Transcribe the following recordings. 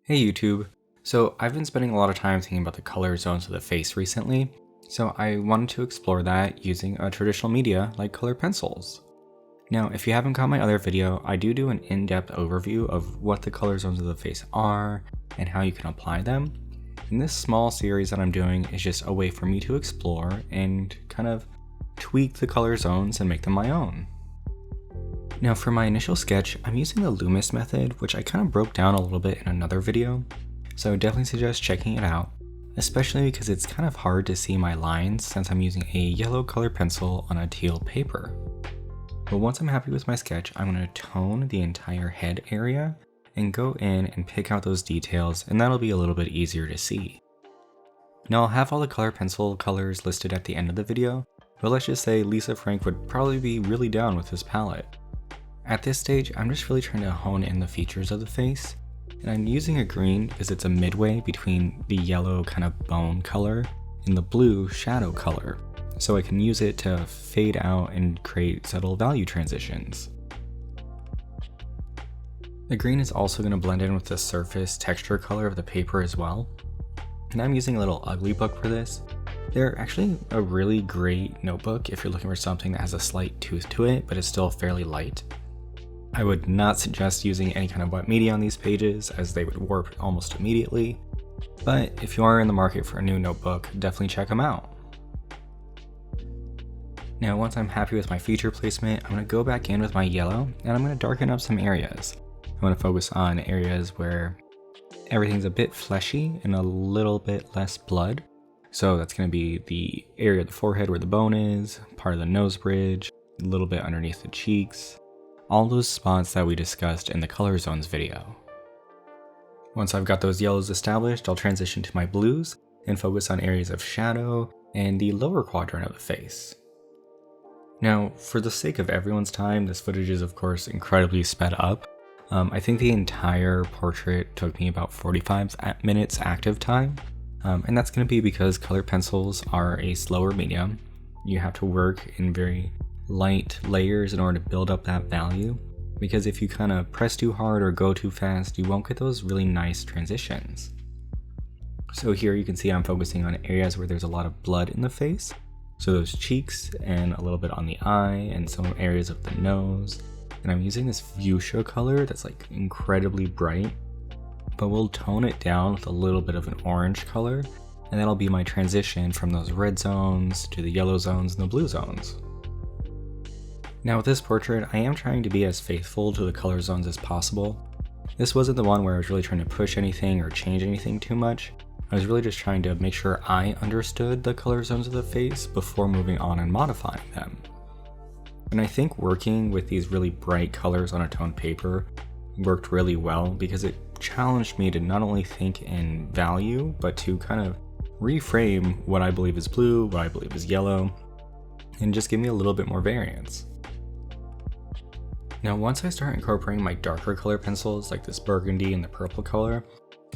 Hey YouTube. So I've been spending a lot of time thinking about the color zones of the face recently, so I wanted to explore that using a traditional media like colored pencils. Now, if you haven't caught my other video, I do an in-depth overview of what the color zones of the face are and how you can apply them. And this small series that I'm doing is just a way for me to explore and kind of tweak the color zones and make them my own. Now for my initial sketch, I'm using the Loomis method, which I kind of broke down a little bit in another video, so I definitely suggest checking it out, especially because it's kind of hard to see my lines since I'm using a yellow color pencil on a teal paper. But once I'm happy with my sketch, I'm going to tone the entire head area and go in and pick out those details, and that'll be a little bit easier to see. Now I'll have all the color pencil colors listed at the end of the video, but let's just say Lisa Frank would probably be really down with this palette. At this stage, I'm just really trying to hone in the features of the face, and I'm using a green because it's a midway between the yellow kind of bone color and the blue shadow color, so I can use it to fade out and create subtle value transitions. The green is also going to blend in with the surface texture color of the paper as well, and I'm using a little ugly book for this. They're actually a really great notebook if you're looking for something that has a slight tooth to it, but is still fairly light. I would not suggest using any kind of wet media on these pages as they would warp almost immediately, but if you are in the market for a new notebook, definitely check them out. Now once I'm happy with my feature placement, I'm going to go back in with my yellow and I'm going to darken up some areas. I'm going to focus on areas where everything's a bit fleshy and a little bit less blood. So that's going to be the area of the forehead where the bone is, part of the nose bridge, a little bit underneath the cheeks. All those spots that we discussed in the color zones video. Once I've got those yellows established, I'll transition to my blues and focus on areas of shadow and the lower quadrant of the face. Now, for the sake of everyone's time, this footage is of course incredibly sped up. I think the entire portrait took me about 45 minutes active time, and that's going to be because colored pencils are a slower medium. You have to work in very light layers in order to build up that value, because if you kind of press too hard or go too fast, you won't get those really nice transitions. So here you can see I'm focusing on areas where there's a lot of blood in the face, so those cheeks and a little bit on the eye and some areas of the nose, and I'm using this fuchsia color that's like incredibly bright, but we'll tone it down with a little bit of an orange color, and that'll be my transition from those red zones to the yellow zones and the blue zones. Now with this portrait, I am trying to be as faithful to the color zones as possible. This wasn't the one where I was really trying to push anything or change anything too much. I was really just trying to make sure I understood the color zones of the face before moving on and modifying them. And I think working with these really bright colors on a toned paper worked really well because it challenged me to not only think in value, but to kind of reframe what I believe is blue, what I believe is yellow, and just give me a little bit more variance. Now once I start incorporating my darker color pencils like this burgundy and the purple color,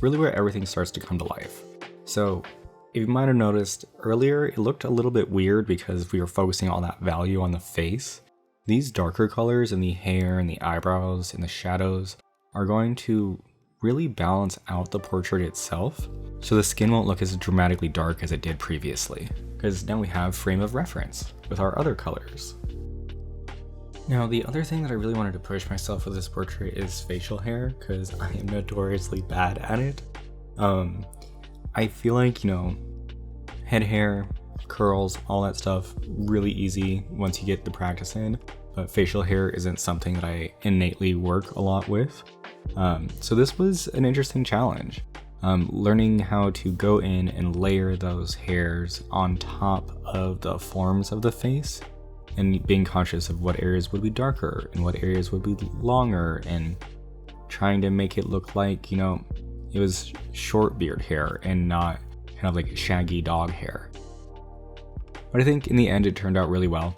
really where everything starts to come to life. So if you might have noticed earlier, it looked a little bit weird because we were focusing all that value on the face. These darker colors in the hair and the eyebrows and the shadows are going to really balance out the portrait itself, so the skin won't look as dramatically dark as it did previously, because now we have frame of reference with our other colors. Now the other thing that I really wanted to push myself with this portrait is facial hair, because I am notoriously bad at it. I feel like, head hair, curls, all that stuff, really easy once you get the practice in, but facial hair isn't something that I innately work a lot with. So this was an interesting challenge, learning how to go in and layer those hairs on top of the forms of the face, and being conscious of what areas would be darker and what areas would be longer, and trying to make it look like, it was short beard hair and not kind of like shaggy dog hair. But I think in the end it turned out really well.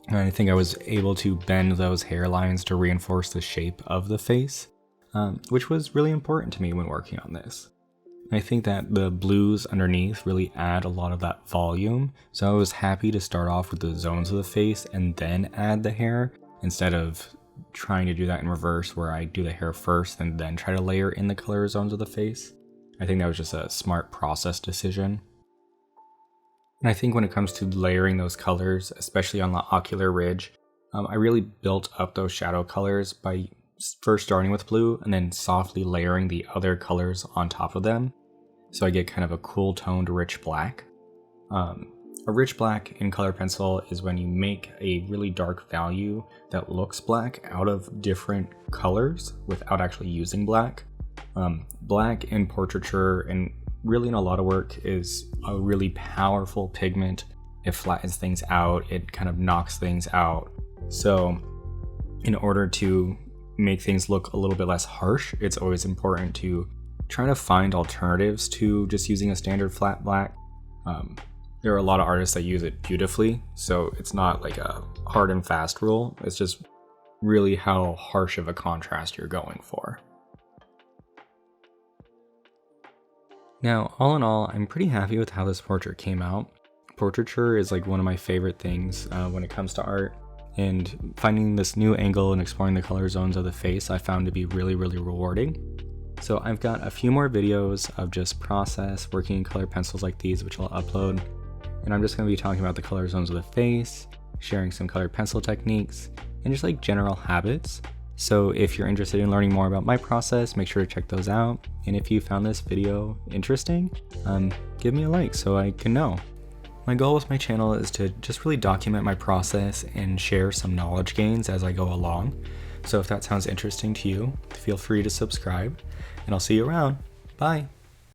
And I think I was able to bend those hairlines to reinforce the shape of the face, which was really important to me when working on this. I think that the blues underneath really add a lot of that volume, so I was happy to start off with the zones of the face and then add the hair, instead of trying to do that in reverse, where I do the hair first and then try to layer in the color zones of the face. I think that was just a smart process decision. And I think when it comes to layering those colors, especially on the ocular ridge, I really built up those shadow colors by first starting with blue and then softly layering the other colors on top of them. So I get kind of a cool toned rich black. A rich black in color pencil is when you make a really dark value that looks black out of different colors without actually using black. Black in portraiture and really in a lot of work is a really powerful pigment. It flattens things out, it kind of knocks things out. So in order to make things look a little bit less harsh, it's always important to try to find alternatives to just using a standard flat black. There are a lot of artists that use it beautifully, so it's not like a hard and fast rule. It's just really how harsh of a contrast you're going for. Now, all in all, I'm pretty happy with how this portrait came out. Portraiture is like one of my favorite things when it comes to art, and finding this new angle and exploring the color zones of the face I found to be really, really rewarding. So I've got a few more videos of just process working in color pencils like these, which I'll upload. And I'm just going to be talking about the color zones of the face, sharing some colored pencil techniques, and just like general habits. So if you're interested in learning more about my process, make sure to check those out. And if you found this video interesting, give me a like so I can know. My goal with my channel is to just really document my process and share some knowledge gains as I go along. So if that sounds interesting to you, feel free to subscribe, and I'll see you around. Bye!